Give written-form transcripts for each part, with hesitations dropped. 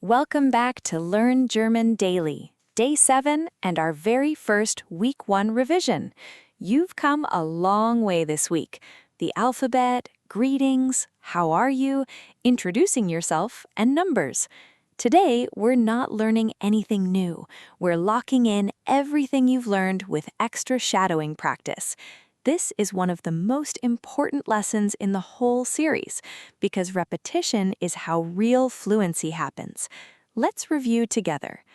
Welcome back to Learn German Daily, Day 7 and our very first Week 1 revision. You've come a long way this week. The alphabet, greetings, how are you, introducing yourself, and numbers. Today, we're not learning anything new. We're locking in everything you've learned with extra shadowing practice. This is one of the most important lessons in the whole series, because repetition is how real fluency happens. Let's review together.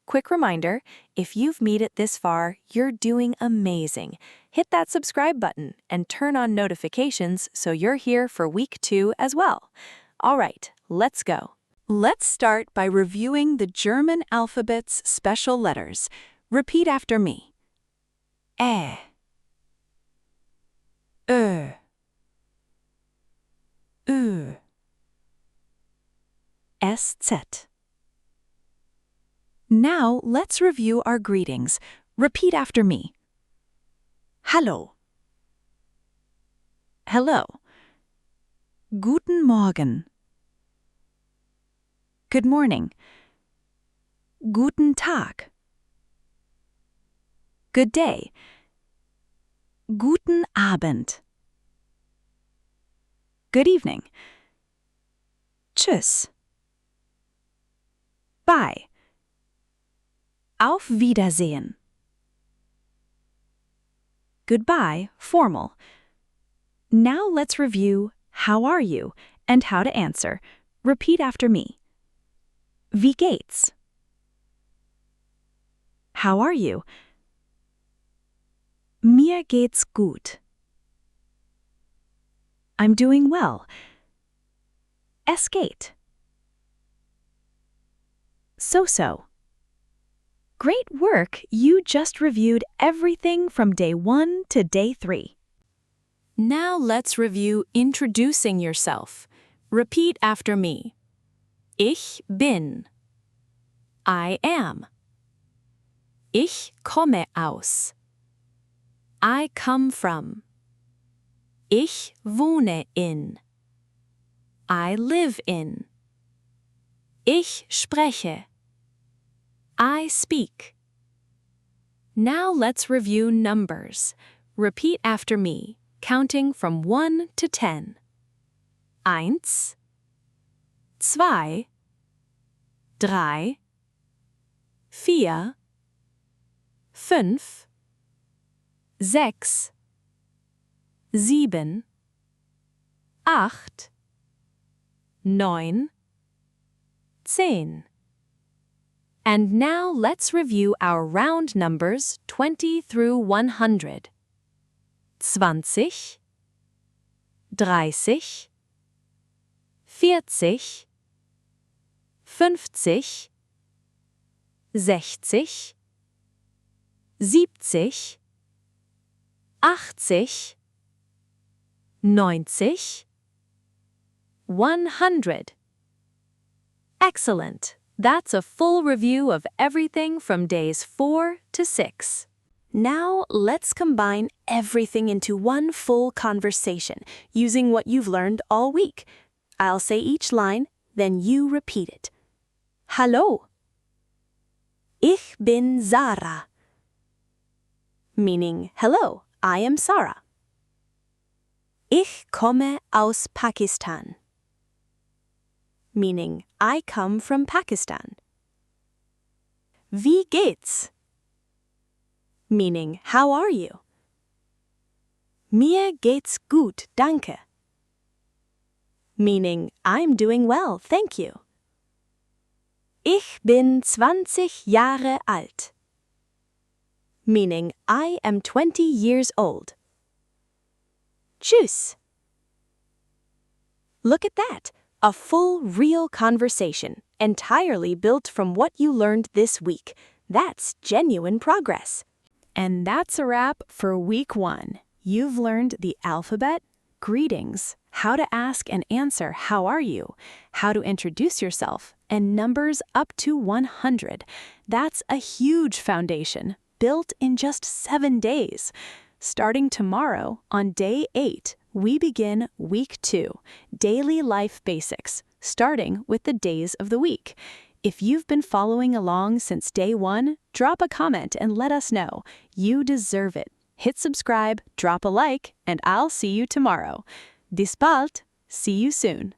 Quick reminder, if you've made it this far, you're doing amazing. Hit that subscribe button and turn on notifications so you're here for Week 2 as well. All right, let's go. Let's start by reviewing the German alphabet's special letters. Repeat after me. Ä. Ö. Ö. SZ. Now let's review our greetings. Repeat after me. Hallo. Hello. Guten Morgen. Good morning. Guten Tag. Good day. Guten Abend. Good evening. Tschüss. Bye. Auf Wiedersehen. Goodbye, formal. Now let's review how are you and how to answer. Repeat after me. Wie geht's? How are you? Mir geht's gut. I'm doing well. Es geht. So-so. Great work! You just reviewed everything from Day 1 to Day 3. Now let's review introducing yourself. Repeat after me. Ich bin. I am. Ich komme aus. I come from. Ich wohne in. I live in. Ich spreche. I speak. Now let's review numbers. Repeat after me, counting from 1 to 10. 1, 2, 3, 4, 5, 6, 7, 8, 9, 10. And now let's review our round numbers 20 through 100. 20, 30, 40, 50, 60, 70, 80, 90, 100. Excellent! That's a full review of everything from days 4 to 6. Now let's combine everything into one full conversation using what you've learned all week. I'll say each line, then you repeat it. Hallo. Ich bin Sarah. Meaning, hello, I am Sarah. Ich komme aus Pakistan. Meaning, I come from Pakistan. Wie geht's? Meaning, how are you? Mir geht's gut, danke. Meaning, I'm doing well, thank you. Ich bin 20 Jahre alt. Meaning, I am 20 years old. Tschüss. Look at that. A full, real conversation, entirely built from what you learned this week. That's genuine progress. And that's a wrap for Week 1. You've learned the alphabet, greetings, how to ask and answer how are you, how to introduce yourself, and numbers up to 100. That's a huge foundation, built in just 7 days. Starting tomorrow, on Day 8, we begin Week 2, Daily Life Basics, starting with the days of the week. If you've been following along since day 1, drop a comment and let us know. You deserve it. Hit subscribe, drop a like, and I'll see you tomorrow. Bis bald. See you soon.